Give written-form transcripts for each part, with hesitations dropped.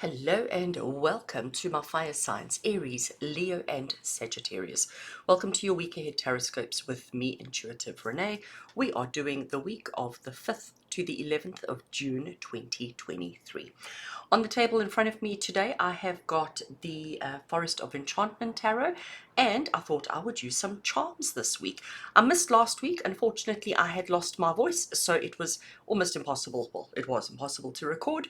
Hello and welcome to my fire signs, Aries, Leo and Sagittarius. Welcome to your week ahead TarotScopes with me, Intuitive Rene. We are doing the week of the 5th to the 11th of June 2023. On the table in front of me today, I have got the Forest of Enchantment Tarot, and I thought I would use some charms this week. I missed last week. Unfortunately, I had lost my voice, so it was almost impossible. Well, it was impossible to record.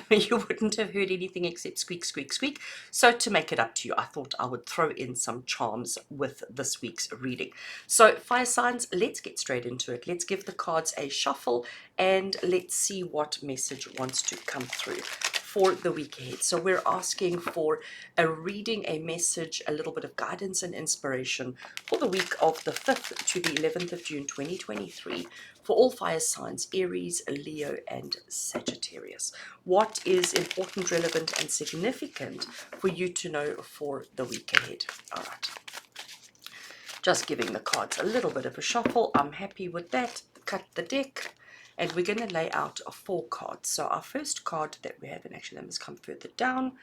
You wouldn't have heard anything except squeak, squeak, squeak. So to make it up to you, I thought I would throw in some charms with this week's reading. So fire signs, let's get straight into it. Let's give the cards a shuffle and let's see what message wants to come through for the week ahead. So we're asking for a reading, a message, a little bit of guidance and inspiration for the week of the 5th to the 11th of June 2023 for all fire signs, Aries, Leo and Sagittarius. What is important, relevant and significant for you to know for the week ahead? All right. Just giving the cards a little bit of a shuffle. I'm happy with that. Cut the deck. And we're going to lay out 4 cards. So our first card that we have, and actually let me come further down.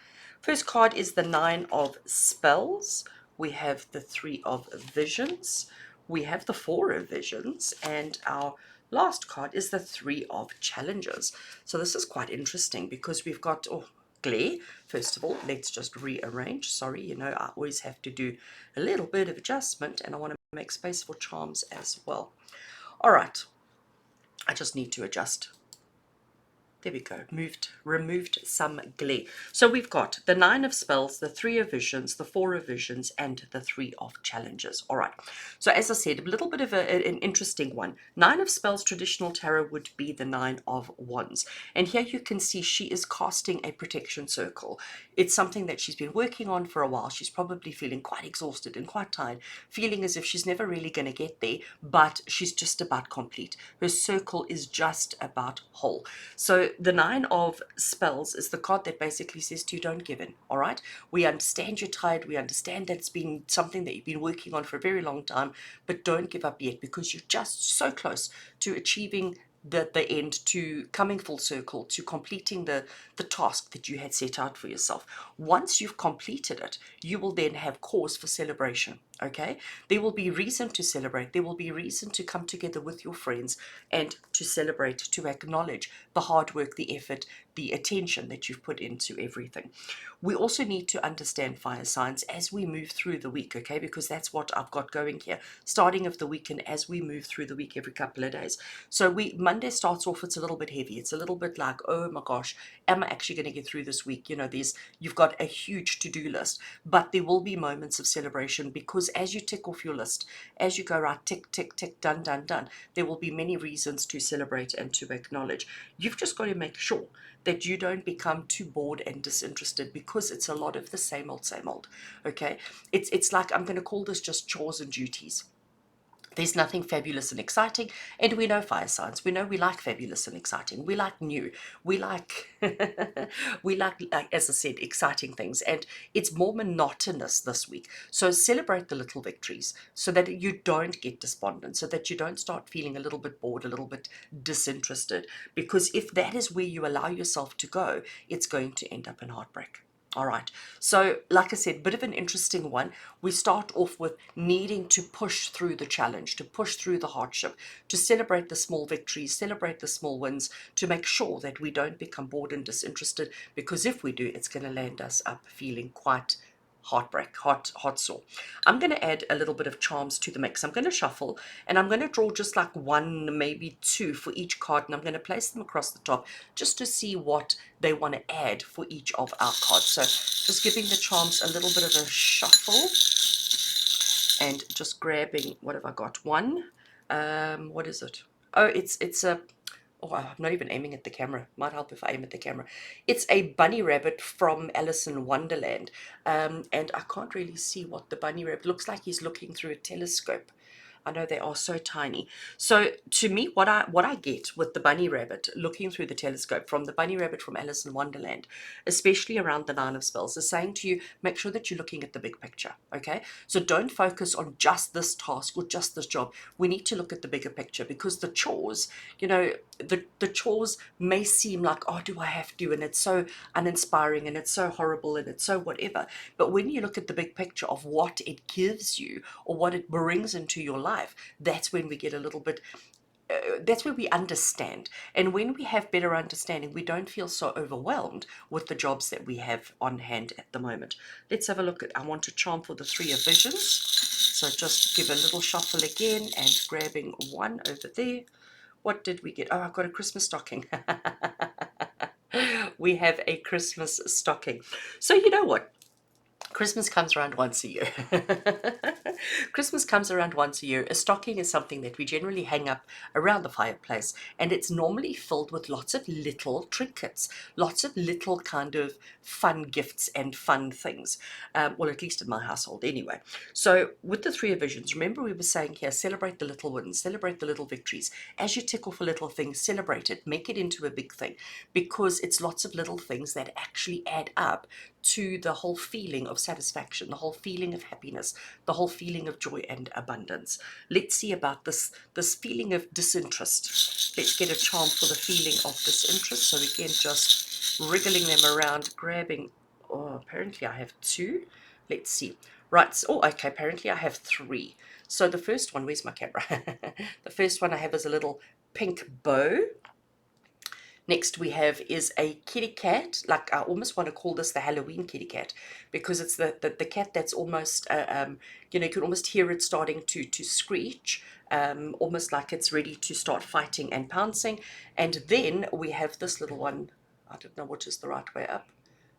First card is the 9 of Spells. We have the 3 of Visions. We have the 4 of Visions. And our last card is the 3 of Challenges. So this is quite interesting because we've got... glare. First of all, let's just rearrange. Sorry, you know, I always have to do a little bit of adjustment and I want to make space for charms as well. All right, I just need to adjust. There we go, removed some glare. So we've got the 9 of Spells, the 3 of Visions, the 4 of Visions, and the 3 of Challenges. All right, so as I said, a little bit of an interesting one. 9 of Spells, traditional tarot would be the 9 of Wands. And here you can see she is casting a protection circle. It's something that she's been working on for a while. She's probably feeling quite exhausted and quite tired, feeling as if she's never really going to get there, but she's just about complete. Her circle is just about whole. So the 9 of Spells is the card that basically says to you, don't give in, all right? We understand you're tired. We understand that it's been something that you've been working on for a very long time, but don't give up yet because you're just so close to achieving the end, to coming full circle, to completing the task that you had set out for yourself. Once you've completed it, you will then have cause for celebration. Okay, there will be reason to celebrate. There will be reason to come together with your friends and to celebrate, to acknowledge the hard work, the effort, the attention that you've put into everything. We also need to understand fire signs as we move through the week, okay, because that's what I've got going here, starting of the week and as we move through the week every couple of days. So Monday starts off, it's a little bit heavy. It's a little bit like, oh my gosh, am I actually going to get through this week? You know, you've got a huge to-do list, but there will be moments of celebration because as you tick off your list, as you go right, tick, tick, tick, done, done, done, there will be many reasons to celebrate and to acknowledge. You've just got to make sure that you don't become too bored and disinterested because it's a lot of the same old, okay? It's like, I'm going to call this just chores and duties. There's nothing fabulous and exciting, and we know fire signs. We know we like fabulous and exciting. We like new. We like, as I said, exciting things. And it's more monotonous this week. So celebrate the little victories so that you don't get despondent, so that you don't start feeling a little bit bored, a little bit disinterested. Because if that is where you allow yourself to go, it's going to end up in heartbreak. All right, so like I said, bit of an interesting one. We start off with needing to push through the challenge, to push through the hardship, to celebrate the small victories, celebrate the small wins, to make sure that we don't become bored and disinterested, because if we do, it's going to land us up feeling quite heartbreak, hot sore. I'm going to add a little bit of charms to the mix. I'm going to shuffle and I'm going to draw just like 1, maybe 2 for each card, and I'm going to place them across the top just to see what they want to add for each of our cards. So just giving the charms a little bit of a shuffle and just grabbing, what have I got? 1, what is it? Oh, it's a, oh, I'm not even aiming at the camera. Might help if I aim at the camera. It's a bunny rabbit from Alice in Wonderland. And I can't really see what the bunny rabbit looks like. He's looking through a telescope. I know they are so tiny. So to me, what I get with the bunny rabbit, looking through the telescope, from the bunny rabbit from Alice in Wonderland, especially around the Nine of Spells, is saying to you, make sure that you're looking at the big picture, okay? So don't focus on just this task or just this job. We need to look at the bigger picture, because the chores, you know, the chores may seem like, oh, do I have to? And it's so uninspiring and it's so horrible and it's so whatever. But when you look at the big picture of what it gives you or what it brings into your life, that's when we get a little bit, that's where we understand. And when we have better understanding, we don't feel so overwhelmed with the jobs that we have on hand at the moment. Let's have a look at, I want to charm for the Three of Visions. So just give a little shuffle again and grabbing one over there. What did we get? Oh, I got a Christmas stocking. We have a Christmas stocking. So you know what? Christmas comes around once a year. Christmas comes around once a year. A stocking is something that we generally hang up around the fireplace, and it's normally filled with lots of little trinkets, lots of little kind of fun gifts and fun things. Well, at least in my household anyway. So with the Three of Visions, remember we were saying here, celebrate the little wins, celebrate the little victories. As you tick off a little thing, celebrate it, make it into a big thing, because it's lots of little things that actually add up to the whole feeling of satisfaction, the whole feeling of happiness, the whole feeling of joy and abundance. Let's see about this feeling of disinterest. Let's get a charm for the feeling of disinterest. So again, just wriggling them around, grabbing. Oh, apparently I have two. Let's see. Right. So, oh, okay. Apparently I have three. So the first one, where's my camera? The first one I have is a little pink bow. Next we have is a kitty cat. Like, I almost want to call this the Halloween kitty cat, because it's the cat that's almost, you know, you can almost hear it starting to screech, almost like it's ready to start fighting and pouncing. And then we have this little one. I don't know which is the right way up.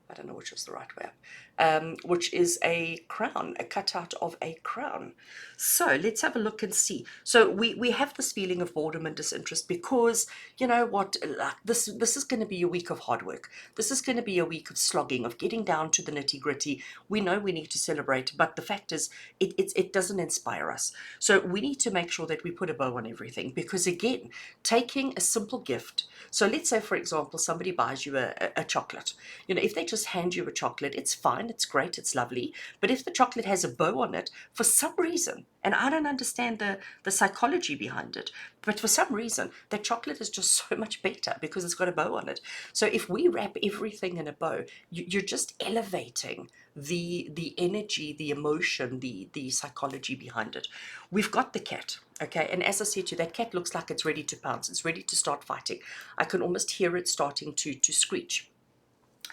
I don't know which is the right way up, which is a crown, a cutout of a crown. So let's have a look and see. So we have this feeling of boredom and disinterest because, you know what, like this is going to be a week of hard work. This is going to be a week of slogging, of getting down to the nitty gritty. We know we need to celebrate, but the fact is it doesn't inspire us. So we need to make sure that we put a bow on everything, because again, taking a simple gift. So let's say, for example, somebody buys you a chocolate. You know, if they just hand you a chocolate, it's fine, it's great, it's lovely. But if the chocolate has a bow on it, for some reason, and I don't understand the psychology behind it, but for some reason, that chocolate is just so much better because it's got a bow on it. So if we wrap everything in a bow, you're just elevating the energy, the emotion, the psychology behind it. We've got the cat, okay, and as I said to you, that cat looks like it's ready to pounce, it's ready to start fighting. I can almost hear it starting to screech.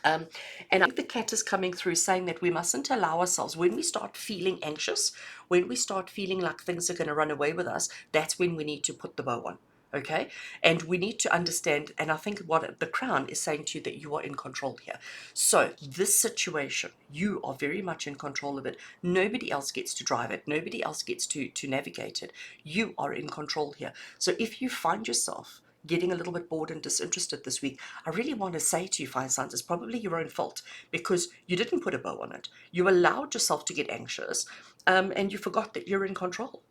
And I think the cat is coming through saying that we mustn't allow ourselves, when we start feeling anxious, when we start feeling like things are going to run away with us, that's when we need to put the bow on. Okay, and we need to understand, and I think what the crown is saying to you, that you are in control here. So this situation, you are very much in control of it. Nobody else gets to drive it. Nobody else gets to navigate it. You are in control here. So if you find yourself getting a little bit bored and disinterested this week, I really want to say to you, fire signs, it's probably your own fault, because you didn't put a bow on it. You allowed yourself to get anxious, and you forgot that you're in control.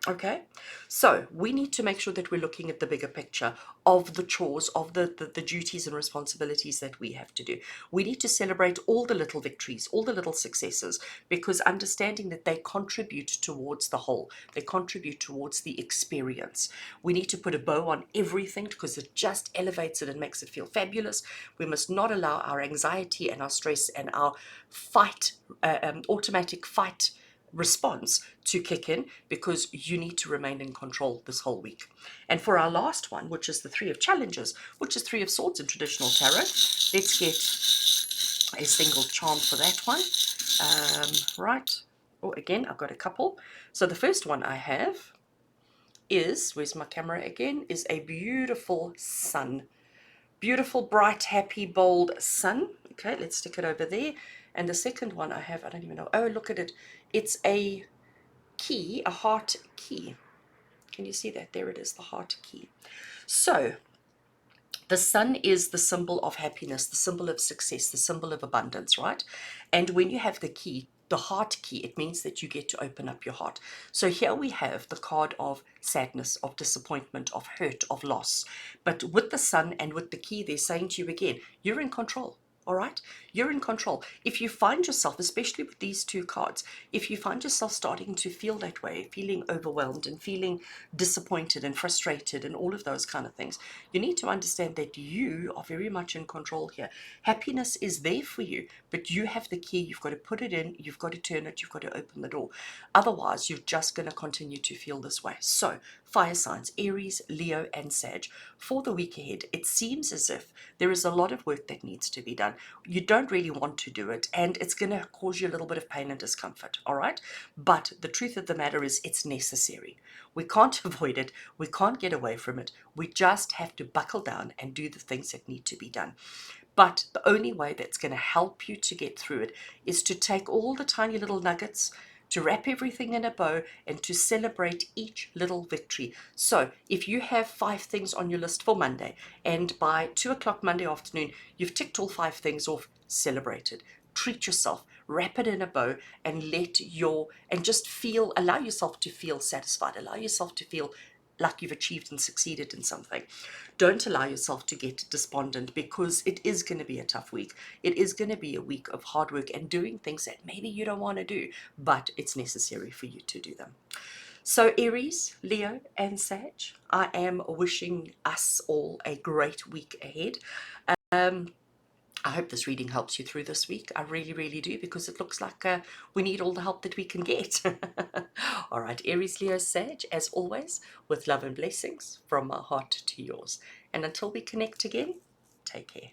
Okay, so we need to make sure that we're looking at the bigger picture of the chores, of the duties and responsibilities that we have to do. We need to celebrate all the little victories, all the little successes, because understanding that they contribute towards the whole, they contribute towards the experience. We need to put a bow on everything because it just elevates it and makes it feel fabulous. We must not allow our anxiety and our stress and our fight, automatic fight response to kick in, because you need to remain in control this whole week. And for our last one, which is the Three of Challenges, which is Three of Swords in traditional tarot, let's get a single charm for that one. Right. Oh, again, I've got a couple. So the first one I have is, where's my camera again, is a beautiful sun. Beautiful, bright, happy, bold sun. Okay, let's stick it over there. And the second one I have, I don't even know. Oh, look at it. It's a key, a heart key. Can you see that? There it is, the heart key. So the sun is the symbol of happiness, the symbol of success, the symbol of abundance, right? And when you have the key, the heart key, it means that you get to open up your heart. So here we have the card of sadness, of disappointment, of hurt, of loss. But with the sun and with the key, they're saying to you again, you're in control. All right, you're in control. If you find yourself, especially with these two cards, if you find yourself starting to feel that way, feeling overwhelmed and feeling disappointed and frustrated and all of those kind of things, you need to understand that you are very much in control here. Happiness is there for you, but you have the key. You've got to put it in, you've got to turn it, you've got to open the door. Otherwise, you're just going to continue to feel this way. So, fire signs, Aries, Leo, and Sag, for the week ahead, it seems as if there is a lot of work that needs to be done. You don't really want to do it, and it's going to cause you a little bit of pain and discomfort, all right? But the truth of the matter is it's necessary. We can't avoid it. We can't get away from it. We just have to buckle down and do the things that need to be done. But the only way that's going to help you to get through it is to take all the tiny little nuggets, to wrap everything in a bow, and to celebrate each little victory. So if you have 5 things on your list for Monday, and by 2 o'clock Monday afternoon, you've ticked all 5 things off, celebrate it. Treat yourself, wrap it in a bow, and just feel, allow yourself to feel satisfied, allow yourself to feel like you've achieved and succeeded in something. Don't allow yourself to get despondent, because it is going to be a tough week. It is going to be a week of hard work and doing things that maybe you don't want to do, but it's necessary for you to do them. So Aries, Leo, and Sag, I am wishing us all a great week ahead. I hope this reading helps you through this week. I really, really do, because it looks like we need all the help that we can get. All right, Aries, Leo, Sag, as always, with love and blessings from my heart to yours. And until we connect again, take care.